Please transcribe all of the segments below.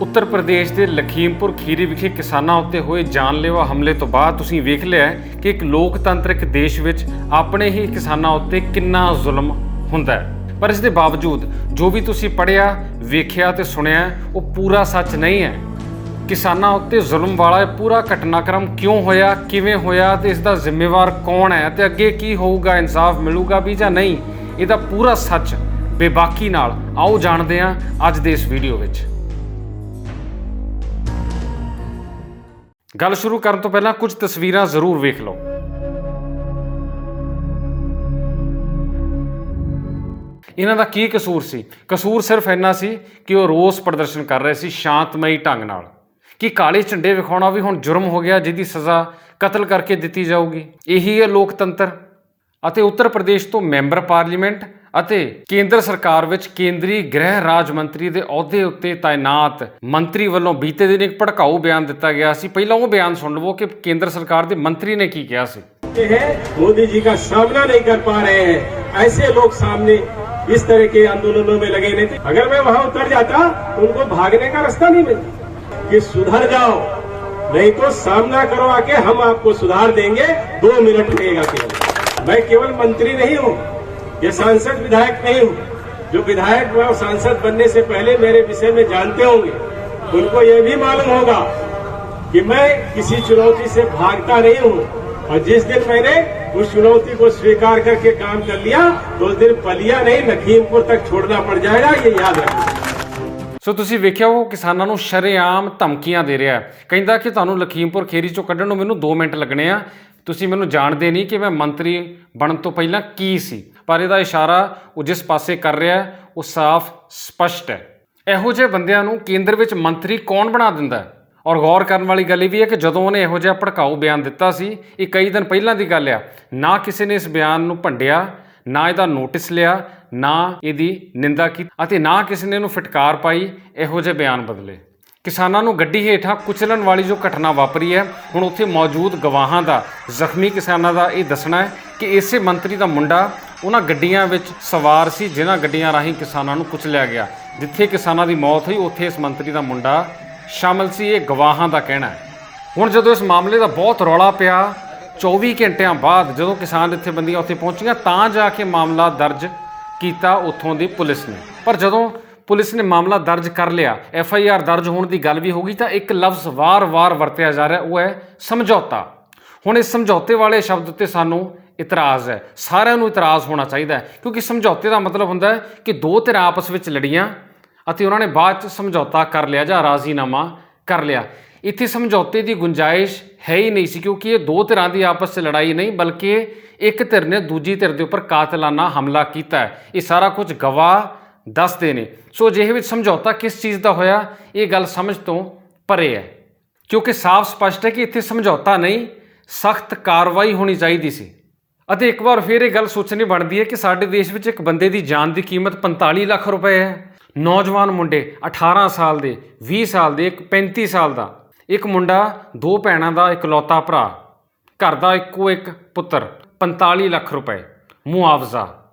उत्तर प्रदेश के लखीमपुर खीरी विखे किसानां उत्ते होए जानलेवा हमले तो बाद तुसीं वेख लिया है कि एक लोकतंत्रक देश विच अपने ही किसानां उत्ते किन्ना जुल्म हुंदा है। पर इस दे बावजूद जो भी तुसीं पढ़िया वेखिया ते सुनिया वो पूरा सच नहीं है। किसानां उत्ते जुल्म वाला पूरा घटनाक्रम क्यों होया, किवें होया ते इसदा जिम्मेवार कौन है ते अगे की होऊगा, इंसाफ मिलूगा भी जां नहीं, इहदा पूरा सच बेबाकी नाल आओ जाणदे हां अज दे इस वीडियो विच। गल शुरू करन तो पहलां कुछ तस्वीरां जरूर वेख लो। इन्हां दा की कसूर सी? कसूर सिर्फ इन्ना सी कि वो रोस प्रदर्शन कर रहे सी शांतमई ढंग नाल। कि काले झंडे विखाउणा भी हुण जुर्म हो गया जिहदी सज़ा कतल करके दित्ती जाऊगी। यही है लोकतंत्र। ਅਤੇ उत्तर प्रदेश तो मैंबर पार्लीमेंट ਅਤੇ केंद्र सरकार ਵਿੱਚ केंद्रीय गृह राज मंत्री ਦੇ ਅਹੁਦੇ ਉੱਤੇ ਤਾਇਨਾਤ ਮੰਤਰੀ ਵੱਲੋਂ बीते दिन एक ਭੜਕਾਊ ਬਿਆਨ ਦਿੱਤਾ ਗਿਆ ਸੀ। ਪਹਿਲਾਂ ਉਹ ਬਿਆਨ ਸੁਣ ਲਵੋ कि केंद्र सरकार ਦੇ मंत्री ने ਕੀ ਕਿਹਾ ਸੀ। मोदी जी का सामना नहीं कर पा रहे हैं, ऐसे लोग सामने इस तरह के आंदोलनों में लगे नहीं थे। अगर मैं वहां उतर जाता तो उनको भागने का रास्ता नहीं मिलता कि सुधर जाओ, नहीं तो सामना करो आके, हम आपको सुधार देंगे, 2 मिनट लगेगा केवल। मैं केवल मंत्री नहीं हूँ, ये सांसद विधायक नहीं हूँ। जो विधायक व सांसद बनने से पहले मेरे विषय में जानते होंगे उनको यह भी मालूम होगा कि मैं किसी चुनौती से भागता नहीं हूँ, और जिस दिन मैंने उस चुनौती को स्वीकार करके काम कर लिया तो उस दिन पलिया नहीं लखीमपुर तक छोड़ना पड़ जाएगा, ये याद रखना। ਸੋ ਤੁਸੀਂ ਵੇਖਿਆ ਉਹ ਕਿਸਾਨਾਂ ਨੂੰ ਸ਼ਰੇਆਮ ਧਮਕੀਆਂ ਦੇ ਰਿਹਾ ਹੈ। ਕਹਿੰਦਾ ਕਿ ਤੁਹਾਨੂੰ ਲਖੀਮਪੁਰ ਖੀਰੀ ਚੋਂ ਕੱਢਣ ਨੂੰ ਮੈਨੂੰ 2 ਮਿੰਟ ਲੱਗਣੇ ਆ, ਤੁਸੀਂ ਮੈਨੂੰ ਜਾਣਦੇ ਨਹੀਂ ਕਿ ਮੈਂ ਮੰਤਰੀ ਬਣਨ ਤੋਂ ਪਹਿਲਾਂ ਕੀ ਸੀ। ਪਰ ਇਹਦਾ ਇਸ਼ਾਰਾ ਉਹ ਜਿਸ ਪਾਸੇ ਕਰ ਰਿਹਾ ਉਹ ਸਾਫ਼ ਸਪਸ਼ਟ ਹੈ। ਇਹੋ ਜਿਹੇ ਬੰਦਿਆਂ ਨੂੰ ਕੇਂਦਰ ਵਿੱਚ ਮੰਤਰੀ ਕੌਣ ਬਣਾ ਦਿੰਦਾ ਹੈ? ਔਰ ਗੌਰ ਕਰਨ ਵਾਲੀ ਗੱਲ ਇਹ ਵੀ ਹੈ ਕਿ ਜਦੋਂ ਉਹਨੇ ਇਹੋ ਜਿਹਾ ਭੜਕਾਊ ਬਿਆਨ ਦਿੱਤਾ ਸੀ, ਇਹ ਕਈ ਦਿਨ ਪਹਿਲਾਂ ਦੀ ਗੱਲ ਆ, ਨਾ ਕਿਸੇ ਨੇ ਇਸ ਬਿਆਨ ਨੂੰ ਭੰਡਿਆ, ਨਾ ਇਹਦਾ ਨੋਟਿਸ ਲਿਆ, ਨਾ ਇਹਦੀ ਨਿੰਦਾ ਕੀਤੀ ਅਤੇ ਨਾ ਕਿਸੇ ਨੇ ਇਹਨੂੰ ਫਟਕਾਰ ਪਾਈ ਇਹੋ ਜਿਹੇ ਬਿਆਨ ਬਦਲੇ। ਕਿਸਾਨਾਂ ਨੂੰ ਗੱਡੀ ਹੇਠਾਂ ਕੁਚਲਣ ਵਾਲੀ ਜੋ ਘਟਨਾ ਵਾਪਰੀ ਹੈ, ਹੁਣ ਉੱਥੇ ਮੌਜੂਦ ਗਵਾਹਾਂ ਦਾ, ਜ਼ਖਮੀ ਕਿਸਾਨਾਂ ਦਾ ਇਹ ਦੱਸਣਾ ਹੈ ਕਿ ਇਸੇ ਮੰਤਰੀ ਦਾ ਮੁੰਡਾ ਉਹਨਾਂ ਗੱਡੀਆਂ ਵਿੱਚ ਸਵਾਰ ਸੀ ਜਿਨ੍ਹਾਂ ਗੱਡੀਆਂ ਰਾਹੀਂ ਕਿਸਾਨਾਂ ਨੂੰ ਕੁਚਲਿਆ ਗਿਆ। ਜਿੱਥੇ ਕਿਸਾਨਾਂ ਦੀ ਮੌਤ ਹੋਈ ਉੱਥੇ ਇਸ ਮੰਤਰੀ ਦਾ ਮੁੰਡਾ ਸ਼ਾਮਲ ਸੀ, ਇਹ ਗਵਾਹਾਂ ਦਾ ਕਹਿਣਾ ਹੈ। ਹੁਣ ਜਦੋਂ ਇਸ ਮਾਮਲੇ ਦਾ ਬਹੁਤ ਰੌਲਾ ਪਿਆ, 24 ਘੰਟਿਆਂ ਬਾਅਦ ਜਦੋਂ ਕਿਸਾਨ ਜਥੇਬੰਦੀਆਂ ਉੱਥੇ ਪਹੁੰਚੀਆਂ ਤਾਂ ਜਾ ਕੇ ਮਾਮਲਾ ਦਰਜ ਕੀਤਾ ਉੱਥੋਂ ਦੀ ਪੁਲਿਸ ਨੇ। ਪਰ ਜਦੋਂ ਪੁਲਿਸ ਨੇ ਮਾਮਲਾ ਦਰਜ ਕਰ ਲਿਆ, FIR ਦਰਜ ਹੋਣ ਦੀ ਗੱਲ ਵੀ ਹੋ ਗਈ, ਤਾਂ ਇੱਕ ਲਫ਼ਜ਼ ਵਾਰ-ਵਾਰ ਵਰਤਿਆ ਜਾ ਰਿਹਾ, ਉਹ ਹੈ ਸਮਝੌਤਾ। ਹੁਣ ਇਸ ਸਮਝੌਤੇ ਵਾਲੇ ਸ਼ਬਦ ਉੱਤੇ ਸਾਨੂੰ ਇਤਰਾਜ਼ ਹੈ, ਸਾਰਿਆਂ ਨੂੰ ਇਤਰਾਜ਼ ਹੋਣਾ ਚਾਹੀਦਾ ਹੈ, ਕਿਉਂਕਿ ਸਮਝੌਤੇ ਦਾ ਮਤਲਬ ਹੁੰਦਾ ਹੈ ਕਿ 2 ਧਿਰਾਂ ਆਪਸ ਵਿੱਚ ਲੜੀਆਂ ਅਤੇ ਉਹਨਾਂ ਨੇ ਬਾਅਦ 'ਚ ਸਮਝੌਤਾ ਕਰ ਲਿਆ ਜਾਂ ਰਾਜ਼ੀਨਾਮਾ ਕਰ ਲਿਆ। ਇੱਥੇ ਸਮਝੌਤੇ ਦੀ ਗੁੰਜਾਇਸ਼ ਹੈ ਹੀ ਨਹੀਂ ਸੀ, ਕਿਉਂਕਿ ਇਹ 2 ਧਿਰਾਂ ਦੀ ਆਪਸ 'ਚ ਲੜਾਈ ਨਹੀਂ, ਬਲਕਿ ਇੱਕ ਧਿਰ ਨੇ ਦੂਜੀ ਧਿਰ ਦੇ ਉੱਪਰ ਕਾਤਲਾਨਾ ਹਮਲਾ ਕੀਤਾ ਹੈ। ਇਹ ਸਾਰਾ ਕੁਝ ਗਵਾਹ ਦੱਸਦੇ ਨੇ। ਸੋ ਅਜਿਹੇ ਵਿੱਚ ਸਮਝੌਤਾ ਕਿਸ ਚੀਜ਼ ਦਾ ਹੋਇਆ, ਇਹ ਗੱਲ ਸਮਝ ਤੋਂ ਪਰੇ ਹੈ, ਕਿਉਂਕਿ ਸਾਫ਼ ਸਪਸ਼ਟ ਹੈ ਕਿ ਇੱਥੇ ਸਮਝੌਤਾ ਨਹੀਂ, ਸਖਤ ਕਾਰਵਾਈ ਹੋਣੀ ਚਾਹੀਦੀ ਸੀ। ਅਤੇ ਇੱਕ ਵਾਰ ਫਿਰ ਇਹ ਗੱਲ ਸੋਚਣੀ ਬਣਦੀ ਹੈ ਕਿ ਸਾਡੇ ਦੇਸ਼ ਵਿੱਚ ਇੱਕ ਬੰਦੇ ਦੀ ਜਾਨ ਦੀ ਕੀਮਤ 45 ਲੱਖ ਰੁਪਏ ਹੈ। ਨੌਜਵਾਨ ਮੁੰਡੇ 18 ਸਾਲ ਦੇ, 20 ਸਾਲ ਦੇ, ਇੱਕ 35 ਸਾਲ ਦਾ, ਇੱਕ ਮੁੰਡਾ, 2 ਭੈਣਾਂ ਦਾ ਇਕਲੌਤਾ ਭਰਾ, ਘਰ ਦਾ ਇੱਕੋ ਇੱਕ ਪੁੱਤਰ, 45 ਲੱਖ ਰੁਪਏ ਮੁਆਵਜ਼ਾ।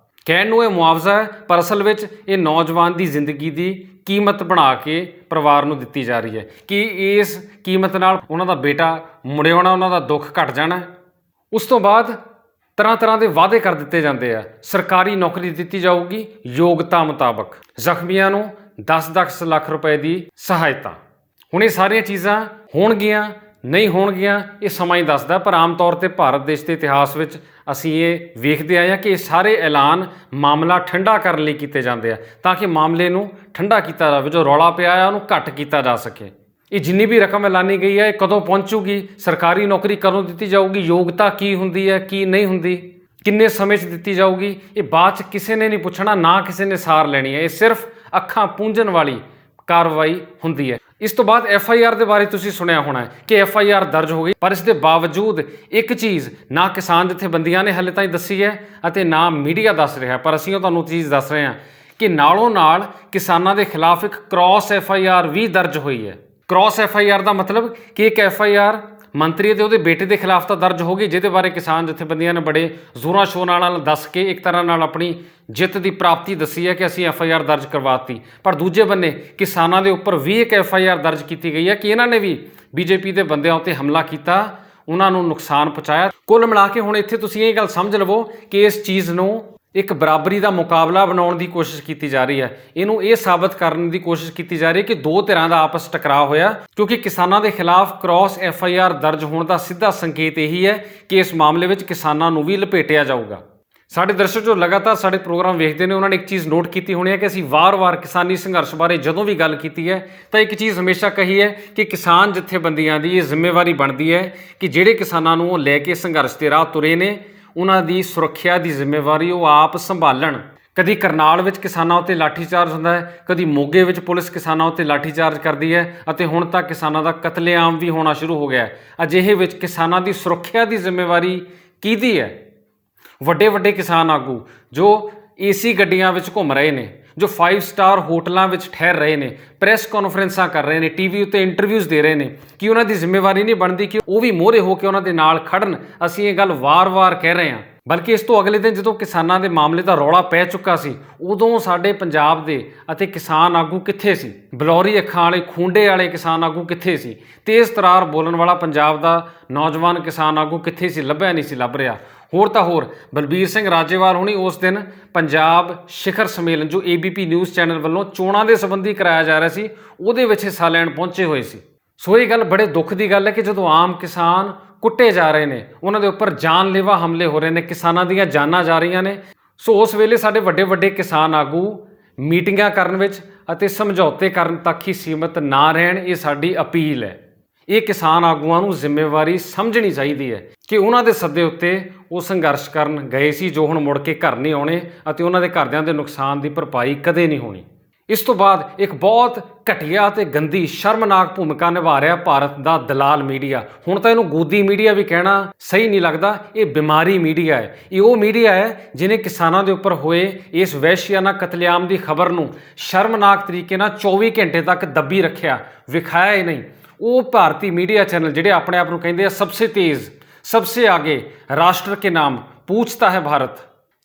ਕਹਿਣ ਨੂੰ ਇਹ ਮੁਆਵਜ਼ਾ ਹੈ, ਪਰ ਅਸਲ ਵਿੱਚ ਇਹ ਨੌਜਵਾਨ ਦੀ ਜ਼ਿੰਦਗੀ ਦੀ ਕੀਮਤ ਬਣਾ ਕੇ ਪਰਿਵਾਰ ਨੂੰ ਦਿੱਤੀ ਜਾ ਰਹੀ ਹੈ ਕਿ ਇਸ ਕੀਮਤ ਨਾਲ ਉਹਨਾਂ ਦਾ ਬੇਟਾ ਮੁੜੇ ਆਉਣਾ, ਉਹਨਾਂ ਦਾ ਦੁੱਖ ਘਟ ਜਾਣਾ। ਉਸ ਤੋਂ ਬਾਅਦ ਤਰ੍ਹਾਂ ਦੇ ਵਾਅਦੇ ਕਰ ਦਿੱਤੇ ਜਾਂਦੇ ਆ, ਸਰਕਾਰੀ ਨੌਕਰੀ ਦਿੱਤੀ ਜਾਊਗੀ ਯੋਗਤਾ ਮੁਤਾਬਕ, ਜ਼ਖਮੀਆਂ ਨੂੰ 10-10 ਲੱਖ ਰੁਪਏ ਦੀ ਸਹਾਇਤਾ। ਹੁਣ ਇਹ ਸਾਰੀਆਂ ਚੀਜ਼ਾਂ ਹੋਣਗੀਆਂ ਨਹੀਂ ਹੋਣਗੀਆਂ ਇਹ ਸਮਾਂ ਹੀ ਦੱਸਦਾ, ਪਰ ਆਮ ਤੌਰ 'ਤੇ ਭਾਰਤ ਦੇਸ਼ ਦੇ ਇਤਿਹਾਸ ਵਿੱਚ ਅਸੀਂ ਇਹ ਵੇਖਦੇ ਆਏ ਹਾਂ ਕਿ ਇਹ ਸਾਰੇ ਐਲਾਨ ਮਾਮਲਾ ਠੰਡਾ ਕਰਨ ਲਈ ਕੀਤੇ ਜਾਂਦੇ ਆ, ਤਾਂ ਕਿ ਮਾਮਲੇ ਨੂੰ ਠੰਡਾ ਕੀਤਾ ਜਾਵੇ, ਜੋ ਰੌਲਾ ਪਿਆ ਹੈ ਉਹਨੂੰ ਘੱਟ ਕੀਤਾ ਜਾ ਸਕੇ। ਇਹ ਜਿੰਨੀ ਵੀ ਰਕਮ ਐਲਾਨੀ ਗਈ ਹੈ ਇਹ ਕਦੋਂ ਪਹੁੰਚੂਗੀ, ਸਰਕਾਰੀ ਨੌਕਰੀ ਕਦੋਂ ਦਿੱਤੀ ਜਾਊਗੀ, ਯੋਗਤਾ ਕੀ ਹੁੰਦੀ ਹੈ ਕੀ ਨਹੀਂ ਹੁੰਦੀ, ਕਿੰਨੇ ਸਮੇਂ 'ਚ ਦਿੱਤੀ ਜਾਊਗੀ, ਇਹ ਬਾਅਦ 'ਚ ਕਿਸੇ ਨੇ ਨਹੀਂ ਪੁੱਛਣਾ, ਨਾ ਕਿਸੇ ਨੇ ਸਾਰ ਲੈਣੀ ਹੈ। ਇਹ ਸਿਰਫ ਅੱਖਾਂ ਪੂੰਝਣ ਵਾਲੀ ਕਾਰਵਾਈ ਹੁੰਦੀ ਹੈ। ਇਸ ਤੋਂ ਬਾਅਦ FIR ਦੇ ਬਾਰੇ ਤੁਸੀਂ ਸੁਣਿਆ ਹੋਣਾ ਕਿ FIR ਦਰਜ ਹੋ ਗਈ, ਪਰ ਇਸ ਦੇ ਬਾਵਜੂਦ ਇੱਕ ਚੀਜ਼ ਨਾ ਕਿਸਾਨ ਜਥੇਬੰਦੀਆਂ ਨੇ ਹਾਲੇ ਤਾਈਂ ਦੱਸੀ ਹੈ ਅਤੇ ਨਾ ਮੀਡੀਆ ਦੱਸ ਰਿਹਾ, ਪਰ ਅਸੀਂ ਉਹ ਤੁਹਾਨੂੰ ਚੀਜ਼ ਦੱਸ ਰਹੇ ਹਾਂ ਕਿ ਨਾਲੋਂ ਨਾਲ ਕਿਸਾਨਾਂ ਦੇ ਖਿਲਾਫ ਇੱਕ ਕ੍ਰਾਸ FIR ਵੀ ਦਰਜ ਹੋਈ ਹੈ। ਕ੍ਰਾਸ FIR ਦਾ ਮਤਲਬ ਕਿ ਇੱਕ FIR ਮੰਤਰੀ ਅਤੇ ਉਹਦੇ ਬੇਟੇ ਦੇ ਖਿਲਾਫ ਤਾਂ ਦਰਜ ਹੋ ਗਈ, ਜਿਹਦੇ ਬਾਰੇ ਕਿਸਾਨ ਜਥੇਬੰਦੀਆਂ ਨੇ ਬੜੇ ਜ਼ੋਰਾਂ ਸ਼ੋਰਾਂ ਨਾਲ ਦੱਸ ਕੇ ਇੱਕ ਤਰ੍ਹਾਂ ਨਾਲ ਆਪਣੀ ਜਿੱਤ ਦੀ ਪ੍ਰਾਪਤੀ ਦੱਸੀ ਹੈ ਕਿ ਅਸੀਂ FIR ਦਰਜ ਕਰਵਾਤੀ। ਪਰ ਦੂਜੇ ਬੰਨੇ ਕਿਸਾਨਾਂ ਦੇ ਉੱਪਰ ਵੀ ਇੱਕ FIR ਦਰਜ ਕੀਤੀ ਗਈ ਹੈ ਕਿ ਇਹਨਾਂ ਨੇ ਵੀ BJP ਦੇ ਬੰਦਿਆਂ ਉੱਤੇ ਹਮਲਾ ਕੀਤਾ, ਉਹਨਾਂ ਨੂੰ ਨੁਕਸਾਨ ਪਹੁੰਚਾਇਆ। ਕੁੱਲ ਮਿਲਾ ਕੇ ਹੁਣ ਇੱਥੇ ਤੁਸੀਂ ਇਹ ਗੱਲ ਸਮਝ ਲਵੋ ਕਿ ਇਸ ਚੀਜ਼ ਨੂੰ ਇੱਕ ਬਰਾਬਰੀ ਦਾ ਮੁਕਾਬਲਾ ਬਣਾਉਣ ਦੀ ਕੋਸ਼ਿਸ਼ ਕੀਤੀ ਜਾ ਰਹੀ ਹੈ। ਇਹਨੂੰ ਇਹ ਸਾਬਤ ਕਰਨ ਦੀ ਕੋਸ਼ਿਸ਼ ਕੀਤੀ ਜਾ ਰਹੀ ਹੈ ਕਿ ਦੋ ਧਿਰਾਂ ਦਾ ਆਪਸ ਟਕਰਾਅ ਹੋਇਆ, ਕਿਉਂਕਿ ਕਿਸਾਨਾਂ ਦੇ ਖਿਲਾਫ ਕ੍ਰਾਸ FIR ਦਰਜ ਹੋਣ ਦਾ ਸਿੱਧਾ ਸੰਕੇਤ ਇਹੀ ਹੈ ਕਿ ਇਸ ਮਾਮਲੇ ਵਿੱਚ ਕਿਸਾਨਾਂ ਨੂੰ ਵੀ ਲਪੇਟਿਆ ਜਾਊਗਾ। ਸਾਡੇ ਦਰਸ਼ਕ ਜੋ ਲਗਾਤਾਰ ਸਾਡੇ ਪ੍ਰੋਗਰਾਮ ਵੇਖਦੇ ਨੇ ਉਹਨਾਂ ਨੇ ਇੱਕ ਚੀਜ਼ ਨੋਟ ਕੀਤੀ ਹੋਣੀ ਹੈ ਕਿ ਅਸੀਂ ਵਾਰ-ਵਾਰ ਕਿਸਾਨੀ ਸੰਘਰਸ਼ ਬਾਰੇ ਜਦੋਂ ਵੀ ਗੱਲ ਕੀਤੀ ਹੈ ਤਾਂ ਇੱਕ ਚੀਜ਼ ਹਮੇਸ਼ਾ ਕਹੀ ਹੈ ਕਿ ਕਿਸਾਨ ਜਥੇਬੰਦੀਆਂ ਦੀ ਇਹ ਜ਼ਿੰਮੇਵਾਰੀ ਬਣਦੀ ਹੈ ਕਿ ਜਿਹੜੇ ਕਿਸਾਨਾਂ ਨੂੰ ਉਹ ਲੈ ਕੇ ਸੰਘਰਸ਼ ਦੇ ਰਾਹ ਤੁਰੇ ਨੇ ਉਹਨਾਂ ਦੀ ਸੁਰੱਖਿਆ ਦੀ ਜ਼ਿੰਮੇਵਾਰੀ ਉਹ ਆਪ ਸੰਭਾਲਣ। ਕਦੀ ਕਰਨਾਲ ਵਿੱਚ ਕਿਸਾਨਾਂ ਉੱਤੇ ਲਾਠੀਚਾਰਜ ਹੁੰਦਾ ਹੈ, ਕਦੀ ਮੋਗੇ ਵਿੱਚ ਪੁਲਿਸ ਕਿਸਾਨਾਂ ਉੱਤੇ ਲਾਠੀਚਾਰਜ ਕਰਦੀ ਹੈ ਅਤੇ ਹੁਣ ਤੱਕ ਕਿਸਾਨਾਂ ਦਾ ਕਤਲੇਆਮ ਵੀ ਹੋਣਾ ਸ਼ੁਰੂ ਹੋ ਗਿਆ ਹੈ। ਅਜਿਹੇ ਵਿੱਚ ਕਿਸਾਨਾਂ ਦੀ ਸੁਰੱਖਿਆ ਦੀ ਜ਼ਿੰਮੇਵਾਰੀ ਕਿਹਦੀ ਹੈ? ਵੱਡੇ ਵੱਡੇ ਕਿਸਾਨ ਆਗੂ ਜੋ AC ਗੱਡੀਆਂ ਵਿੱਚ ਘੁੰਮ ਰਹੇ ਨੇ, ਜੋ 5 ਸਟਾਰ ਹੋਟਲਾਂ ਵਿੱਚ ਠਹਿਰ ਰਹੇ ਨੇ, ਪ੍ਰੈਸ ਕਾਨਫਰੰਸਾਂ ਕਰ ਰਹੇ ਨੇ, TV ਉੱਤੇ ਇੰਟਰਵਿਊਜ਼ ਦੇ ਰਹੇ ਨੇ, ਕਿ ਉਹਨਾਂ ਦੀ ਜ਼ਿੰਮੇਵਾਰੀ ਨਹੀਂ ਬਣਦੀ ਕਿ ਉਹ ਵੀ ਮੋਹਰੇ ਹੋ ਕੇ ਉਹਨਾਂ ਦੇ ਨਾਲ ਖੜਨ? ਅਸੀਂ ਇਹ ਗੱਲ ਵਾਰ-ਵਾਰ ਕਹਿ ਰਹੇ ਹਾਂ। ਬਲਕਿ ਇਸ ਤੋਂ ਅਗਲੇ ਦਿਨ ਜਦੋਂ ਕਿਸਾਨਾਂ ਦੇ ਮਾਮਲੇ ਦਾ ਰੌਲਾ ਪੈ ਚੁੱਕਾ ਸੀ, ਉਦੋਂ ਸਾਡੇ ਪੰਜਾਬ ਦੇ ਅਤੇ ਕਿਸਾਨ ਆਗੂ ਕਿੱਥੇ ਸੀ? ਬਲੌਰੀ ਅੱਖਾਂ ਵਾਲੇ, ਖੂੰਡੇ ਵਾਲੇ ਕਿਸਾਨ ਆਗੂ ਕਿੱਥੇ ਸੀ? ਤੇਜ਼ ਤਰਾਰ ਬੋਲਣ ਵਾਲਾ ਪੰਜਾਬ ਦਾ ਨੌਜਵਾਨ ਕਿਸਾਨ ਆਗੂ ਕਿੱਥੇ ਸੀ? ਲੱਭਿਆ ਨਹੀਂ ਸੀ ਲੱਭ ਰਿਹਾ। ਹੋਰ ਤਾਂ ਹੋਰ ਬਲਬੀਰ ਸਿੰਘ ਰਾਜੇਵਾਲ ਹੁਣੀ ਉਸ ਦਿਨ ਪੰਜਾਬ ਸਿਖਰ ਸੰਮੇਲਨ ਜੋ ABP ਨਿਊਜ਼ ਚੈਨਲ ਵੱਲੋਂ ਚੋਣਾਂ ਦੇ ਸੰਬੰਧੀ ਕਰਾਇਆ ਜਾ ਰਿਹਾ ਸੀ, ਉਹਦੇ ਵਿੱਚ ਹਿੱਸਾ ਲੈਣ ਪਹੁੰਚੇ ਹੋਏ ਸੀ। ਸੋ ਇਹ ਗੱਲ ਬੜੇ ਦੁੱਖ ਦੀ ਗੱਲ ਹੈ ਕਿ ਜਦੋਂ ਆਮ ਕਿਸਾਨ ਕੁੱਟੇ ਜਾ ਰਹੇ ਨੇ, ਉਹਨਾਂ ਦੇ ਉੱਪਰ ਜਾਨਲੇਵਾ ਹਮਲੇ ਹੋ ਰਹੇ ਨੇ, ਕਿਸਾਨਾਂ ਦੀਆਂ ਜਾਨਾਂ ਜਾ ਰਹੀਆਂ ਨੇ, ਸੋ ਉਸ ਵੇਲੇ ਸਾਡੇ ਵੱਡੇ ਵੱਡੇ ਕਿਸਾਨ ਆਗੂ ਮੀਟਿੰਗਾਂ ਕਰਨ ਵਿੱਚ ਅਤੇ ਸਮਝੌਤੇ ਕਰਨ ਤੱਕ ਹੀ ਸੀਮਤ ਨਾ ਰਹਿਣ। ਇਹ ਸਾਡੀ ਅਪੀਲ ਹੈ। ਇਹ ਕਿਸਾਨ ਆਗੂਆਂ ਨੂੰ ਜ਼ਿੰਮੇਵਾਰੀ ਸਮਝਣੀ ਚਾਹੀਦੀ ਹੈ ਕਿ ਉਹਨਾਂ ਦੇ ਸੱਦੇ ਉੱਤੇ ਉਹ ਸੰਘਰਸ਼ ਕਰਨ ਗਏ ਸੀ ਜੋ ਹੁਣ ਮੁੜ ਕੇ ਘਰ ਨਹੀਂ ਆਉਣੇ ਅਤੇ ਉਹਨਾਂ ਦੇ ਘਰਦਿਆਂ ਦੇ ਨੁਕਸਾਨ ਦੀ ਭਰਪਾਈ ਕਦੇ ਨਹੀਂ ਹੋਣੀ। ਇਸ ਤੋਂ ਬਾਅਦ ਇੱਕ ਬਹੁਤ ਘਟੀਆ ਤੇ ਗੰਦੀ ਸ਼ਰਮਨਾਕ ਭੂਮਿਕਾ ਨਿਭਾ ਰਿਹਾ ਭਾਰਤ ਦਾ ਦਲਾਲ ਮੀਡੀਆ। ਹੁਣ ਤਾਂ ਇਹਨੂੰ ਗੋਦੀ ਮੀਡੀਆ ਵੀ ਕਹਿਣਾ ਸਹੀ ਨਹੀਂ ਲੱਗਦਾ, ਇਹ ਬਿਮਾਰੀ ਮੀਡੀਆ ਹੈ। ਇਹ ਉਹ ਮੀਡੀਆ ਹੈ ਜਿਹਨੇ ਕਿਸਾਨਾਂ ਦੇ ਉੱਪਰ ਹੋਏ ਇਸ ਵਹਿਸ਼ੀਆਨਾ ਕਤਲੇਆਮ ਦੀ ਖਬਰ ਨੂੰ ਸ਼ਰਮਨਾਕ ਤਰੀਕੇ ਨਾਲ 24 ਘੰਟੇ ਤੱਕ ਦੱਬੀ ਰੱਖਿਆ, ਵਿਖਾਇਆ ਹੀ ਨਹੀਂ। ਉਹ ਭਾਰਤੀ ਮੀਡੀਆ ਚੈਨਲ ਜਿਹੜੇ ਆਪਣੇ ਆਪ ਨੂੰ ਕਹਿੰਦੇ ਆ सबसे तेज, सबसे आगे, राष्ट्र के नाम, पूछता है भारत,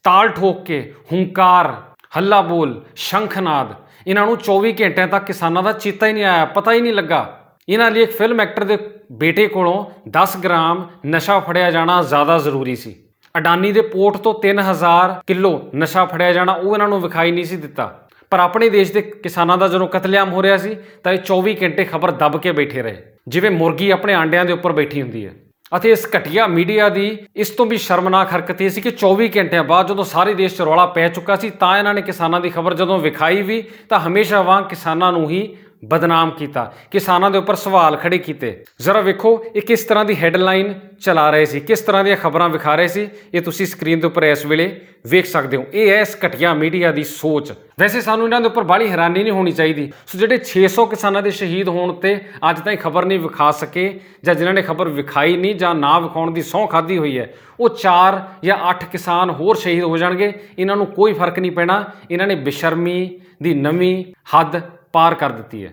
ਤਾਲ ਠੋਕ ਕੇ, ਹੁੰਕਾਰ, ਹੱਲਾ ਬੋਲ, ਸ਼ੰਖਨਾਦ, ਇਹਨਾਂ ਨੂੰ 24 ਘੰਟਿਆਂ ਤੱਕ ਕਿਸਾਨਾਂ ਦਾ ਚੇਤਾ ਹੀ ਨਹੀਂ ਆਇਆ, ਪਤਾ ਹੀ ਨਹੀਂ ਲੱਗਾ। ਇਹਨਾਂ ਲਈ ਇੱਕ ਫਿਲਮ ਐਕਟਰ ਦੇ ਬੇਟੇ ਕੋਲੋਂ 10 ਗ੍ਰਾਮ ਨਸ਼ਾ ਫੜਿਆ ਜਾਣਾ ਜ਼ਿਆਦਾ ਜ਼ਰੂਰੀ ਸੀ। ਅਡਾਨੀ ਦੇ ਪੋਰਟ ਤੋਂ 3000 ਕਿਲੋ ਨਸ਼ਾ ਫੜਿਆ ਜਾਣਾ ਉਹ ਇਹਨਾਂ ਨੂੰ ਵਿਖਾਈ ਨਹੀਂ ਸੀ ਦਿੱਤਾ। ਪਰ ਆਪਣੇ ਦੇਸ਼ ਦੇ ਕਿਸਾਨਾਂ ਦਾ ਜਦੋਂ ਕਤਲੇਆਮ ਹੋ ਰਿਹਾ ਸੀ ਤਾਂ ਇਹ 24 ਘੰਟੇ ਖਬਰ ਦੱਬ ਕੇ ਬੈਠੇ ਰਹੇ, ਜਿਵੇਂ ਮੁਰਗੀ ਆਪਣੇ ਆਂਡਿਆਂ ਦੇ ਉੱਪਰ ਬੈਠੀ ਹੁੰਦੀ ਹੈ। ਅਤੇ ਇਸ ਘਟੀਆ ਮੀਡੀਆ ਦੀ ਇਸ ਤੋਂ ਵੀ ਸ਼ਰਮਨਾਕ ਹਰਕਤ ਇਹ ਸੀ ਕਿ 24 ਘੰਟਿਆਂ ਬਾਅਦ ਜਦੋਂ ਸਾਰੇ ਦੇਸ਼ 'ਚ ਰੌਲਾ ਪੈ ਚੁੱਕਾ ਸੀ ਤਾਂ ਇਹਨਾਂ ਨੇ ਕਿਸਾਨਾਂ ਦੀ ਖਬਰ ਜਦੋਂ ਵਿਖਾਈ ਵੀ ਤਾਂ ਹਮੇਸ਼ਾ ਵਾਂਗ ਕਿਸਾਨਾਂ ਨੂੰ ਹੀ ਬਦਨਾਮ ਕੀਤਾ, ਕਿਸਾਨਾਂ ਦੇ ਉੱਪਰ ਸਵਾਲ ਖੜੇ ਕੀਤੇ। ਜ਼ਰਾ ਵੇਖੋ ਇਹ ਕਿਸ ਤਰ੍ਹਾਂ ਦੀ ਹੈਡਲਾਈਨ ਚਲਾ ਰਹੇ ਸੀ, ਕਿਸ ਤਰ੍ਹਾਂ ਦੀਆਂ ਖਬਰਾਂ ਵਿਖਾ ਰਹੇ ਸੀ, ਇਹ ਤੁਸੀਂ ਸਕਰੀਨ ਦੇ ਉੱਪਰ ਇਸ ਵੇਲੇ ਵੇਖ ਸਕਦੇ ਹੋ। ਇਹ ਹੈ ਇਸ ਘਟੀਆ ਮੀਡੀਆ ਦੀ ਸੋਚ। ਵੈਸੇ ਸਾਨੂੰ ਇਹਨਾਂ ਦੇ ਉੱਪਰ ਬਾਹਲੀ ਹੈਰਾਨੀ ਨਹੀਂ ਹੋਣੀ ਚਾਹੀਦੀ। ਸੋ ਜਿਹੜੇ 600 ਕਿਸਾਨਾਂ ਦੇ ਸ਼ਹੀਦ ਹੋਣ ਤੇ ਅੱਜ ਤਾਈਂ ਖਬਰ ਨਹੀਂ ਵਿਖਾ ਸਕੇ ਜਾਂ ਜਿਨ੍ਹਾਂ ਨੇ ਖਬਰ ਵਿਖਾਈ ਨਹੀਂ ਜਾਂ ਨਾ ਵਿਖਾਉਣ ਦੀ ਸਹੁੰ ਖਾਧੀ ਹੋਈ ਹੈ, ਉਹ 4 ਜਾਂ 8 ਕਿਸਾਨ ਹੋਰ ਸ਼ਹੀਦ ਹੋ ਜਾਣਗੇ, ਇਹਨਾਂ ਨੂੰ ਕੋਈ ਫਰਕ ਨਹੀਂ ਪੈਣਾ। ਇਹਨਾਂ ਨੇ ਬੇਸ਼ਰਮੀ ਦੀ ਨਵੀਂ ਹੱਦ ਪਾਰ ਕਰ ਦਿੱਤੀ ਹੈ।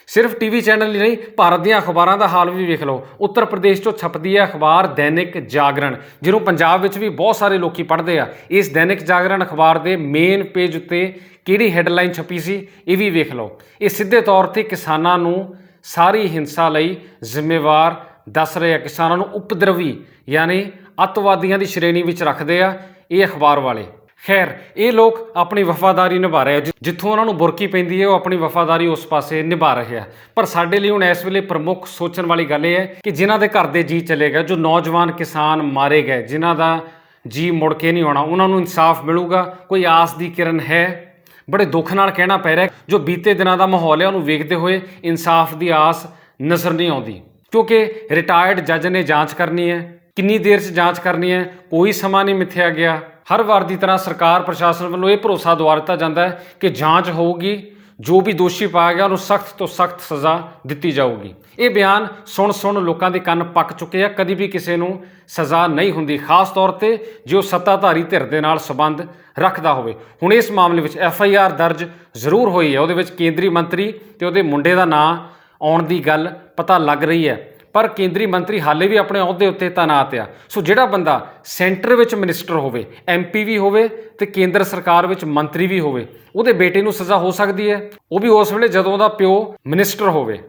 ਸਿਰਫ TV ਚੈਨਲ ਹੀ ਨਹੀਂ, ਭਾਰਤ ਦੀਆਂ ਅਖਬਾਰਾਂ ਦਾ ਹਾਲ ਵੀ ਵੇਖ ਲਓ। ਉੱਤਰ ਪ੍ਰਦੇਸ਼ 'ਚੋਂ ਛਪਦੀ ਹੈ ਅਖਬਾਰ ਦੈਨਿਕ ਜਾਗਰਣ, ਜਿਹਨੂੰ ਪੰਜਾਬ ਵਿੱਚ ਵੀ ਬਹੁਤ ਸਾਰੇ ਲੋਕੀ ਪੜ੍ਹਦੇ ਆ। ਇਸ ਦੈਨਿਕ ਜਾਗਰਣ ਅਖਬਾਰ ਦੇ ਮੇਨ ਪੇਜ ਉੱਤੇ ਕਿਹੜੀ ਹੈਡਲਾਈਨ ਛਪੀ ਸੀ ਇਹ ਵੀ ਵੇਖ ਲਓ। ਇਹ ਸਿੱਧੇ ਤੌਰ 'ਤੇ ਕਿਸਾਨਾਂ ਨੂੰ ਸਾਰੀ ਹਿੰਸਾ ਲਈ ਜ਼ਿੰਮੇਵਾਰ ਦੱਸ ਰਹੇ ਆ, ਕਿਸਾਨਾਂ ਨੂੰ ਉਪਦਰਵੀ ਯਾਨੀ ਅੱਤਵਾਦੀਆਂ ਦੀ ਸ਼੍ਰੇਣੀ ਵਿੱਚ ਰੱਖਦੇ ਆ ਇਹ ਅਖਬਾਰ ਵਾਲੇ। ਖੈਰ ਇਹ ਲੋਕ ਆਪਣੀ ਵਫਾਦਾਰੀ ਨਿਭਾ ਰਹੇ ਆ, ਜਿੱਥੋਂ ਉਹਨਾਂ ਨੂੰ ਬੁਰਕੀ ਪੈਂਦੀ ਹੈ ਉਹ ਆਪਣੀ ਵਫਾਦਾਰੀ ਉਸ ਪਾਸੇ ਨਿਭਾ ਰਹੇ ਆ। ਪਰ ਸਾਡੇ ਲਈ ਹੁਣ ਇਸ ਵੇਲੇ ਪ੍ਰਮੁੱਖ ਸੋਚਣ ਵਾਲੀ ਗੱਲ ਇਹ ਹੈ ਕਿ ਜਿਨ੍ਹਾਂ ਦੇ ਘਰ ਦੇ ਜੀ ਚਲੇ ਗਏ, ਜੋ ਨੌਜਵਾਨ ਕਿਸਾਨ ਮਾਰੇ ਗਏ, ਜਿਨ੍ਹਾਂ ਦਾ ਜੀ ਮੁੜ ਕੇ ਨਹੀਂ ਆਉਣਾ, ਉਹਨਾਂ ਨੂੰ ਇਨਸਾਫ ਮਿਲੂਗਾ? ਕੋਈ ਆਸ ਦੀ ਕਿਰਨ ਹੈ? ਬੜੇ ਦੁੱਖ ਨਾਲ ਕਹਿਣਾ ਪੈ ਰਿਹਾ ਜੋ ਬੀਤੇ ਦਿਨਾਂ ਦਾ ਮਾਹੌਲ ਹੈ ਉਹਨੂੰ ਵੇਖਦੇ ਹੋਏ ਇਨਸਾਫ ਦੀ ਆਸ ਨਜ਼ਰ ਨਹੀਂ ਆਉਂਦੀ, ਕਿਉਂਕਿ ਰਿਟਾਇਰਡ ਜੱਜ ਨੇ ਜਾਂਚ ਕਰਨੀ ਹੈ। ਕਿੰਨੀ ਦੇਰ 'ਚ ਜਾਂਚ ਕਰਨੀ ਹੈ, ਕੋਈ ਸਮਾਂ ਨਹੀਂ ਮਿੱਥਿਆ ਗਿਆ। ਹਰ ਵਾਰ ਦੀ ਤਰ੍ਹਾਂ ਸਰਕਾਰ ਪ੍ਰਸ਼ਾਸਨ ਵੱਲੋਂ ਇਹ ਭਰੋਸਾ ਦਿਵਾ ਦਿੱਤਾ ਜਾਂਦਾ ਹੈ ਕਿ ਜਾਂਚ ਹੋਊਗੀ, ਜੋ ਵੀ ਦੋਸ਼ੀ ਪਾਇਆ ਗਿਆ ਉਹਨੂੰ ਸਖਤ ਤੋਂ ਸਖਤ ਸਜ਼ਾ ਦਿੱਤੀ ਜਾਊਗੀ। ਇਹ ਬਿਆਨ ਸੁਣ ਲੋਕਾਂ ਦੇ ਕੰਨ ਪੱਕ ਚੁੱਕੇ ਆ। ਕਦੀ ਵੀ ਕਿਸੇ ਨੂੰ ਸਜ਼ਾ ਨਹੀਂ ਹੁੰਦੀ, ਖਾਸ ਤੌਰ 'ਤੇ ਜੇ ਉਹ ਸੱਤਾਧਾਰੀ ਧਿਰ ਦੇ ਨਾਲ ਸੰਬੰਧ ਰੱਖਦਾ ਹੋਵੇ। ਹੁਣ ਇਸ ਮਾਮਲੇ ਵਿੱਚ FIR ਦਰਜ ਜ਼ਰੂਰ ਹੋਈ ਹੈ, ਉਹਦੇ ਵਿੱਚ ਕੇਂਦਰੀ ਮੰਤਰੀ ਤੇ ਉਹਦੇ ਮੁੰਡੇ ਦਾ ਨਾਂ ਆਉਣ ਦੀ ਗੱਲ ਪਤਾ ਲੱਗ ਰਹੀ ਹੈ, ਪਰ ਕੇਂਦਰੀ ਮੰਤਰੀ ਹਾਲੇ ਵੀ ਆਪਣੇ ਅਹੁਦੇ ਉੱਤੇ ਤਾਇਨਾਤ ਆ। ਸੋ ਜਿਹੜਾ ਬੰਦਾ ਸੈਂਟਰ ਵਿੱਚ ਮਿਨਿਸਟਰ ਹੋਵੇ, MP ਵੀ ਹੋਵੇ ਤੇ ਕੇਂਦਰ ਸਰਕਾਰ ਵਿੱਚ ਮੰਤਰੀ ਵੀ ਹੋਵੇ, ਉਹਦੇ ਬੇਟੇ ਨੂੰ ਸਜ਼ਾ ਹੋ ਸਕਦੀ ਹੈ, ਉਹ ਵੀ ਉਸ ਵੇਲੇ ਜਦੋਂ ਉਹਦਾ ਪਿਓ ਮਿਨਿਸਟਰ ਹੋਵੇ।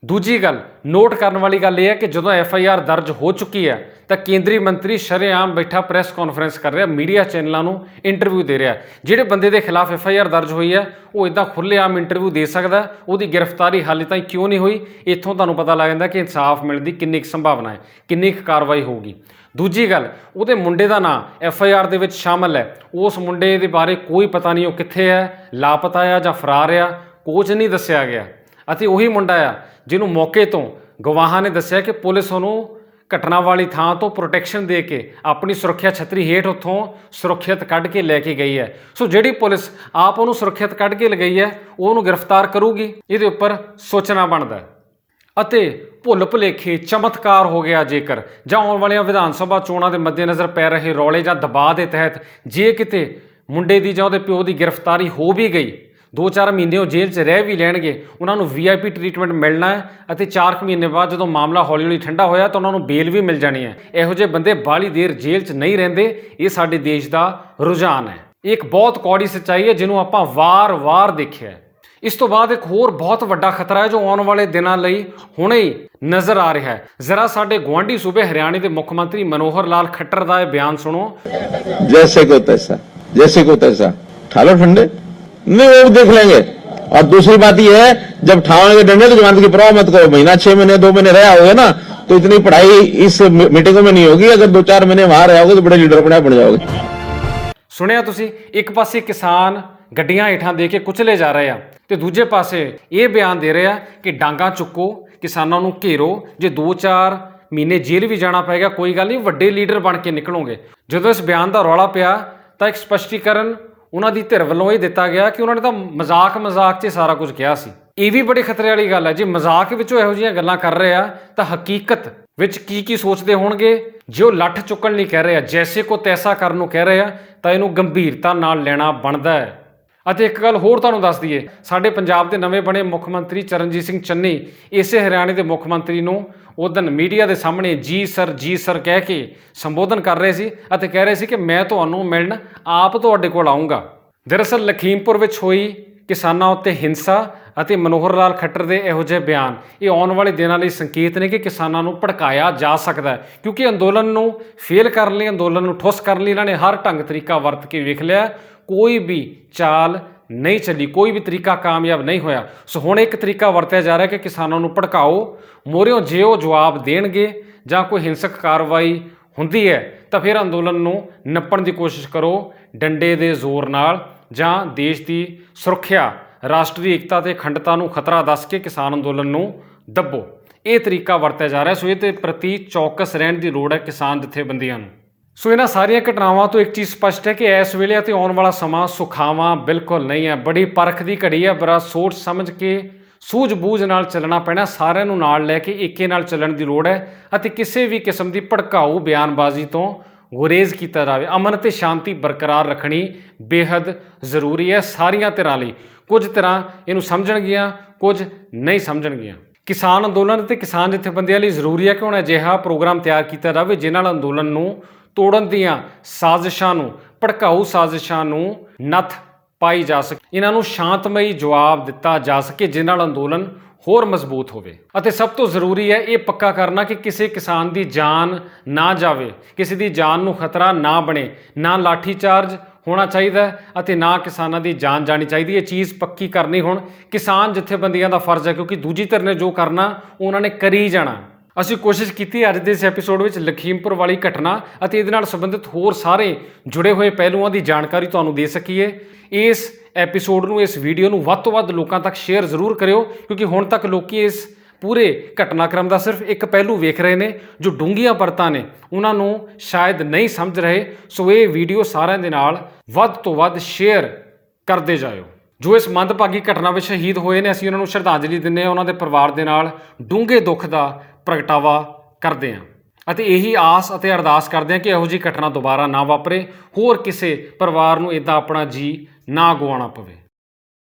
ਦੂਜੀ ਗੱਲ ਨੋਟ ਕਰਨ ਵਾਲੀ ਗੱਲ ਇਹ ਹੈ ਕਿ ਜਦੋਂ FIR ਦਰਜ ਹੋ ਚੁੱਕੀ ਹੈ ਤਾਂ ਕੇਂਦਰੀ ਮੰਤਰੀ ਸ਼ਰੇਆਮ ਬੈਠਾ ਪ੍ਰੈਸ ਕਾਨਫਰੰਸ ਕਰ ਰਿਹਾ, ਮੀਡੀਆ ਚੈਨਲਾਂ ਨੂੰ ਇੰਟਰਵਿਊ ਦੇ ਰਿਹਾ। ਜਿਹੜੇ ਬੰਦੇ ਦੇ ਖਿਲਾਫ FIR ਦਰਜ ਹੋਈ ਹੈ ਉਹ ਇਦਾਂ ਖੁੱਲ੍ਹੇਆਮ ਇੰਟਰਵਿਊ ਦੇ ਸਕਦਾ, ਉਹਦੀ ਗ੍ਰਿਫਤਾਰੀ ਹਾਲੇ ਤਾਈਂ ਕਿਉਂ ਨਹੀਂ ਹੋਈ, ਇੱਥੋਂ ਤੁਹਾਨੂੰ ਪਤਾ ਲੱਗ ਜਾਂਦਾ ਕਿ ਇਨਸਾਫ ਮਿਲਣ ਦੀ ਕਿੰਨੀ ਕੁ ਸੰਭਾਵਨਾ ਹੈ, ਕਿੰਨੀ ਕੁ ਕਾਰਵਾਈ ਹੋਊਗੀ। ਦੂਜੀ ਗੱਲ ਉਹਦੇ ਮੁੰਡੇ ਦਾ ਨਾਂ FIR ਦੇ ਵਿੱਚ ਸ਼ਾਮਲ ਹੈ, ਉਸ ਮੁੰਡੇ ਦੇ ਬਾਰੇ ਕੋਈ ਪਤਾ ਨਹੀਂ ਉਹ ਕਿੱਥੇ ਹੈ, ਲਾਪਤਾ ਆ ਜਾਂ ਫਰਾਰ ਆ, ਕੁਝ ਨਹੀਂ ਦੱਸਿਆ ਗਿਆ। ਅਤੇ ਉਹੀ ਮੁੰਡਾ ਆ ਜਿਹਨੂੰ ਮੌਕੇ ਤੋਂ ਗਵਾਹਾਂ ਨੇ ਦੱਸਿਆ ਕਿ ਪੁਲਿਸ ਉਹਨੂੰ ਘਟਨਾ ਵਾਲੀ ਥਾਂ ਤੋਂ ਪ੍ਰੋਟੈਕਸ਼ਨ ਦੇ ਕੇ ਆਪਣੀ ਸੁਰੱਖਿਆ ਛਤਰੀ ਹੇਠ ਉੱਥੋਂ ਸੁਰੱਖਿਅਤ ਕੱਢ ਕੇ ਲੈ ਕੇ ਗਈ ਹੈ। ਸੋ ਜਿਹੜੀ ਪੁਲਿਸ ਆਪ ਉਹਨੂੰ ਸੁਰੱਖਿਅਤ ਕੱਢ ਕੇ ਲਗਾਈ ਹੈ ਉਹ ਉਹਨੂੰ ਗ੍ਰਿਫਤਾਰ ਕਰੂਗੀ, ਇਹਦੇ ਉੱਪਰ ਸੋਚਣਾ ਬਣਦਾ। ਅਤੇ ਭੁੱਲ ਭੁਲੇਖੇ ਚਮਤਕਾਰ ਹੋ ਗਿਆ ਜੇਕਰ, ਜਾਂ ਆਉਣ ਵਾਲੀਆਂ ਵਿਧਾਨ ਸਭਾ ਚੋਣਾਂ ਦੇ ਮੱਦੇਨਜ਼ਰ ਪੈ ਰਹੇ ਰੌਲੇ ਜਾਂ ਦਬਾਅ ਦੇ ਤਹਿਤ ਜੇ ਕਿਤੇ ਮੁੰਡੇ ਦੀ ਜਾਂ ਉਹਦੇ ਪਿਓ ਦੀ ਗ੍ਰਿਫਤਾਰੀ ਹੋ ਵੀ ਗਈ, 2-4 ਮਹੀਨੇ ਉਹ ਜੇਲ੍ਹ 'ਚ ਰਹਿ ਵੀ ਲੈਣਗੇ, ਉਹਨਾਂ ਨੂੰ VIP ਟਰੀਟਮੈਂਟ ਮਿਲਣਾ ਹੈ ਅਤੇ 4 ਮਹੀਨੇ ਬਾਅਦ ਜਦੋਂ ਮਾਮਲਾ ਹੌਲੀ ਹੌਲੀ ਠੰਡਾ ਹੋਇਆ ਤਾਂ ਉਹਨਾਂ ਨੂੰ ਬੇਲ ਵੀ ਮਿਲ ਜਾਣੀ ਹੈ। ਇਹੋ ਜਿਹੇ ਬੰਦੇ ਬਾਹਲੀ ਦੇਰ ਜੇਲ੍ਹ 'ਚ ਨਹੀਂ ਰਹਿੰਦੇ, ਇਹ ਸਾਡੇ ਦੇਸ਼ ਦਾ ਰੁਝਾਨ ਹੈ। ਇਹ ਇੱਕ ਬਹੁਤ ਕੌੜੀ ਸੱਚਾਈ ਹੈ ਜਿਹਨੂੰ ਆਪਾਂ ਵਾਰ-ਵਾਰ ਦੇਖਿਆ ਹੈ। ਇਸ ਤੋਂ ਬਾਅਦ ਇੱਕ ਹੋਰ ਬਹੁਤ ਵੱਡਾ ਖਤਰਾ ਹੈ ਜੋ ਆਉਣ ਵਾਲੇ ਦਿਨਾਂ ਲਈ ਹੁਣੇ ਹੀ ਨਜ਼ਰ ਆ ਰਿਹਾ ਹੈ। ਜ਼ਰਾ ਸਾਡੇ ਗੁਆਂਢੀ ਸੂਬੇ ਹਰਿਆਣੇ ਦੇ ਮੁੱਖ ਮੰਤਰੀ ਮਨੋਹਰ ਲਾਲ ਖੱਟਰ ਦਾ ਇਹ ਬਿਆਨ ਸੁਣੋ। जैसे को तैसा ठालो ठंडे नहीं, वो देख लेंगे। और दूसरी बात यह है, जब ठाओगे डंडे तो जमानत की परवाह मत करो। महीना 6 महीने 2 महीने रहा होगा ना तो इतनी पढ़ाई इस मीटिंगों में नहीं होगी। अगर 2-4 महीने वहां रहोगे तो बड़े लीडर बन जाओगे। ਸੁਣਿਆ ਤੁਸੀਂ, ਇੱਕ ਪਾਸੇ ਕਿਸਾਨ ਗੱਡੀਆਂ ਹੇਠਾਂ ਦੇ ਕੇ ਕੁਚਲੇ ਜਾ ਰਹੇ ਆ ਤੇ ਦੂਜੇ ਪਾਸੇ ਇਹ ਬਿਆਨ ਦੇ ਰਹੇ ਆ ਕਿ ਡਾਂਗਾ ਚੁੱਕੋ, ਕਿਸਾਨਾਂ ਨੂੰ ਘੇਰੋ, ਜੇ 2-4 ਮਹੀਨੇ ਜੇਲ੍ਹ ਵੀ ਜਾਣਾ ਪਏਗਾ ਕੋਈ ਗੱਲ ਨਹੀਂ, ਵੱਡੇ ਲੀਡਰ ਬਣ ਕੇ ਨਿਕਲੋਗੇ। ਜਦੋਂ ਇਸ ਬਿਆਨ ਦਾ ਰੌਲਾ ਪਿਆ ਤਾਂ ਇੱਕ ਸਪਸ਼ਟੀਕਰਨ ਉਹਨਾਂ ਦੀ ਧਿਰ ਵੱਲੋਂ ਇਹ ਦਿੱਤਾ ਗਿਆ ਕਿ ਉਹਨਾਂ ਨੇ ਤਾਂ ਮਜ਼ਾਕ 'ਚ ਸਾਰਾ ਕੁਝ ਕਿਹਾ ਸੀ। ਇਹ ਵੀ ਬੜੇ ਖਤਰੇ ਵਾਲੀ ਗੱਲ ਹੈ, ਜੇ ਮਜ਼ਾਕ ਵਿੱਚੋਂ ਇਹੋ ਜਿਹੀਆਂ ਗੱਲਾਂ ਕਰ ਰਹੇ ਆ ਤਾਂ ਹਕੀਕਤ ਵਿੱਚ ਕੀ ਸੋਚਦੇ ਹੋਣਗੇ। ਜੇ ਉਹ ਲੱਠ ਚੁੱਕਣ ਲਈ ਕਹਿ ਰਹੇ ਆ, ਜੈਸੇ ਕੋ ਤੈਸਾ ਕਰਨ ਨੂੰ ਕਹਿ ਰਹੇ ਆ, ਤਾਂ ਇਹਨੂੰ ਗੰਭੀਰਤਾ ਨਾਲ ਲੈਣਾ ਬਣਦਾ ਹੈ। ਅਤੇ ਇੱਕ ਗੱਲ ਹੋਰ ਤੁਹਾਨੂੰ ਦੱਸ ਦਈਏ, ਸਾਡੇ ਪੰਜਾਬ ਦੇ ਨਵੇਂ ਬਣੇ ਮੁੱਖ ਮੰਤਰੀ ਚਰਨਜੀਤ ਸਿੰਘ ਚੰਨੀ ਇਸੇ ਹਰਿਆਣੇ ਦੇ ਮੁੱਖ ਮੰਤਰੀ ਨੂੰ ਉਦੋਂ ਮੀਡੀਆ ਦੇ ਸਾਹਮਣੇ ਜੀ ਸਰ ਕਹਿ ਕੇ ਸੰਬੋਧਨ ਕਰ ਰਹੇ ਸੀ ਅਤੇ ਕਹਿ ਰਹੇ ਸੀ ਕਿ ਮੈਂ ਤੁਹਾਨੂੰ ਮਿਲਣ ਆਪ ਤੁਹਾਡੇ ਕੋਲ ਆਊਂਗਾ। ਦਰਅਸਲ ਲਖੀਮਪੁਰ ਵਿੱਚ ਹੋਈ ਕਿਸਾਨਾਂ ਉੱਤੇ ਹਿੰਸਾ ਅਤੇ ਮਨੋਹਰ ਲਾਲ ਖੱਟਰ ਦੇ ਇਹੋ ਜਿਹੇ ਬਿਆਨ ਇਹ ਆਉਣ ਵਾਲੇ ਦਿਨਾਂ ਲਈ ਸੰਕੇਤ ਨੇ ਕਿ ਕਿਸਾਨਾਂ ਨੂੰ ਭੜਕਾਇਆ ਜਾ ਸਕਦਾ ਹੈ, ਕਿਉਂਕਿ ਅੰਦੋਲਨ ਨੂੰ ਫੇਲ ਕਰਨ ਲਈ, ਅੰਦੋਲਨ ਨੂੰ ਠੁੱਸ ਕਰਨ ਲਈ ਇਹਨਾਂ ਨੇ ਹਰ ਢੰਗ ਤਰੀਕਾ ਵਰਤ ਕੇ ਵੇਖ ਲਿਆ, ਕੋਈ ਵੀ ਚਾਲ ਨਹੀਂ ਚੱਲੀ, ਕੋਈ ਵੀ ਤਰੀਕਾ ਕਾਮਯਾਬ ਨਹੀਂ ਹੋਇਆ। ਸੋ ਹੁਣ ਇੱਕ ਤਰੀਕਾ ਵਰਤਿਆ ਜਾ ਰਿਹਾ ਕਿ ਕਿਸਾਨਾਂ ਨੂੰ ਭੜਕਾਓ, ਮੋਹਰਿਓਂ ਜੇ ਉਹ ਜਵਾਬ ਦੇਣਗੇ ਜਾਂ ਕੋਈ ਹਿੰਸਕ ਕਾਰਵਾਈ ਹੁੰਦੀ ਹੈ ਤਾਂ ਫਿਰ ਅੰਦੋਲਨ ਨੂੰ ਨੱਪਣ ਦੀ ਕੋਸ਼ਿਸ਼ ਕਰੋ ਡੰਡੇ ਦੇ ਜ਼ੋਰ ਨਾਲ, ਜਾਂ ਦੇਸ਼ ਦੀ ਸੁਰੱਖਿਆ, ਰਾਸ਼ਟਰੀ ਏਕਤਾ ਤੇ ਅਖੰਡਤਾ ਨੂੰ ਖਤਰਾ ਦੱਸ ਕੇ ਕਿਸਾਨ ਅੰਦੋਲਨ ਨੂੰ ਦੱਬੋ। ਇਹ ਤਰੀਕਾ ਵਰਤਿਆ ਜਾ ਰਿਹਾ। ਸੋ ਇਹ ਤੇ ਪ੍ਰਤੀ ਚੌਕਸ ਰਹਿਣ ਦੀ ਲੋੜ ਹੈ ਕਿਸਾਨ ਜਥੇਬੰਦੀਆਂ ਨੂੰ। ਸੋ ਇਹਨਾਂ ਸਾਰੀਆਂ ਘਟਨਾਵਾਂ ਤੋਂ ਇੱਕ ਚੀਜ਼ ਸਪਸ਼ਟ ਹੈ ਕਿ ਇਸ ਵੇਲੇ ਅਤੇ ਆਉਣ ਵਾਲਾ ਸਮਾਂ ਸੁਖਾਵਾਂ ਬਿਲਕੁਲ ਨਹੀਂ ਹੈ। ਬੜੀ ਪਰਖ ਦੀ ਘੜੀ ਹੈ, ਬੜਾ ਸੋਚ ਸਮਝ ਕੇ ਸੂਝ-ਬੂਝ ਨਾਲ ਚੱਲਣਾ ਪੈਣਾ, ਸਾਰਿਆਂ ਨੂੰ ਨਾਲ ਲੈ ਕੇ ਏਕੇ ਨਾਲ ਚੱਲਣ ਦੀ ਲੋੜ ਹੈ ਅਤੇ ਕਿਸੇ ਵੀ ਕਿਸਮ ਦੀ ਭੜਕਾਊ ਬਿਆਨਬਾਜ਼ੀ ਤੋਂ ਗੁਰੇਜ਼ ਕੀਤਾ ਜਾਵੇ। ਅਮਨ ਅਤੇ ਸ਼ਾਂਤੀ ਬਰਕਰਾਰ ਰੱਖਣੀ ਬੇਹੱਦ ਜ਼ਰੂਰੀ ਹੈ ਸਾਰੀਆਂ ਧਿਰਾਂ ਲਈ। ਕੁਝ ਧਿਰਾਂ ਇਹਨੂੰ ਸਮਝਣਗੀਆਂ, ਕੁਝ ਨਹੀਂ ਸਮਝਣਗੀਆਂ। ਕਿਸਾਨ ਅੰਦੋਲਨ ਅਤੇ ਕਿਸਾਨ ਜਥੇਬੰਦੀਆਂ ਲਈ ਜ਼ਰੂਰੀ ਹੈ ਕਿ ਹੁਣ ਅਜਿਹਾ ਪ੍ਰੋਗਰਾਮ ਤਿਆਰ ਕੀਤਾ ਜਾਵੇ ਜਿਸ ਨਾਲ ਅੰਦੋਲਨ ਨੂੰ ਤੋੜਨ ਦੀਆਂ ਸਾਜ਼ਿਸ਼ਾਂ ਨੂੰ, ਭੜਕਾਊ ਸਾਜ਼ਿਸ਼ਾਂ ਨੂੰ ਨੱਥ ਪਾਈ ਜਾ ਸਕੇ, ਇਹਨਾਂ ਨੂੰ ਸ਼ਾਂਤਮਈ ਜਵਾਬ ਦਿੱਤਾ ਜਾ ਸਕੇ ਜਿਸ ਨਾਲ ਅੰਦੋਲਨ ਹੋਰ ਮਜ਼ਬੂਤ ਹੋਵੇ। ਅਤੇ ਸਭ ਤੋਂ ਜ਼ਰੂਰੀ ਹੈ ਇਹ ਪੱਕਾ ਕਰਨਾ ਕਿ ਕਿਸੇ ਕਿਸਾਨ ਦੀ ਜਾਨ ਨਾ ਜਾਵੇ, ਕਿਸੇ ਦੀ ਜਾਨ ਨੂੰ ਖਤਰਾ ਨਾ ਬਣੇ, ਨਾ ਲਾਠੀ ਚਾਰਜ ਹੋਣਾ ਚਾਹੀਦਾ ਅਤੇ ਨਾ ਕਿਸਾਨਾਂ ਦੀ ਜਾਨ ਜਾਣੀ ਚਾਹੀਦੀ। ਇਹ ਚੀਜ਼ ਪੱਕੀ ਕਰਨੀ ਹੁਣ ਕਿਸਾਨ ਜਥੇਬੰਦੀਆਂ ਦਾ ਫਰਜ਼ ਹੈ, ਕਿਉਂਕਿ ਦੂਜੀ ਧਿਰ ਨੇ ਜੋ ਕਰਨਾ ਉਹਨਾਂ ਨੇ ਕਰੀ ਜਾਣਾ। ਅਸੀਂ ਕੋਸ਼ਿਸ਼ ਕੀਤੀ ਅੱਜ ਦੇ ਇਸ ਐਪੀਸੋਡ ਵਿੱਚ ਲਖੀਮਪੁਰ ਵਾਲੀ ਘਟਨਾ ਅਤੇ ਇਹਦੇ ਨਾਲ ਸੰਬੰਧਿਤ ਹੋਰ ਸਾਰੇ ਜੁੜੇ ਹੋਏ ਪਹਿਲੂਆਂ ਦੀ ਜਾਣਕਾਰੀ ਤੁਹਾਨੂੰ ਦੇ ਸਕੀਏ। ਇਸ ਐਪੀਸੋਡ ਨੂੰ, ਇਸ ਵੀਡੀਓ ਨੂੰ ਵੱਧ ਤੋਂ ਵੱਧ ਲੋਕਾਂ ਤੱਕ ਸ਼ੇਅਰ ਜ਼ਰੂਰ ਕਰਿਓ, ਕਿਉਂਕਿ ਹੁਣ ਤੱਕ ਲੋਕੀ ਇਸ ਪੂਰੇ ਘਟਨਾਕ੍ਰਮ ਦਾ ਸਿਰਫ ਇੱਕ ਪਹਿਲੂ ਵੇਖ ਰਹੇ ਨੇ, ਜੋ ਡੂੰਘੀਆਂ ਪਰਤਾਂ ਨੇ ਉਹਨਾਂ ਨੂੰ ਸ਼ਾਇਦ ਨਹੀਂ ਸਮਝ ਰਹੇ। ਸੋ ਇਹ ਵੀਡੀਓ ਸਾਰਿਆਂ ਦੇ ਨਾਲ ਵੱਧ ਤੋਂ ਵੱਧ ਸ਼ੇਅਰ ਕਰਦੇ ਜਾਇਓ। ਜੋ ਇਸ ਮੰਦਭਾਗੀ ਘਟਨਾ ਵਿੱਚ ਸ਼ਹੀਦ ਹੋਏ ਨੇ, ਅਸੀਂ ਉਹਨਾਂ ਨੂੰ ਸ਼ਰਧਾਂਜਲੀ ਦਿੰਦੇ ਹਾਂ, ਉਹਨਾਂ ਦੇ ਪਰਿਵਾਰ ਦੇ ਨਾਲ ਡੂੰਘੇ ਦੁੱਖ ਦਾ ਪ੍ਰਗਟਾਵਾ ਕਰਦੇ ਹਾਂ ਅਤੇ ਇਹੀ ਆਸ ਅਤੇ ਅਰਦਾਸ ਕਰਦੇ ਹਾਂ ਕਿ ਇਹੋ ਜਿਹੀ ਘਟਨਾ ਦੁਬਾਰਾ ਨਾ ਵਾਪਰੇ, ਹੋਰ ਕਿਸੇ ਪਰਿਵਾਰ ਨੂੰ ਇੱਦਾਂ ਆਪਣਾ ਜੀ ਨਾ ਗਵਾਉਣਾ ਪਵੇ।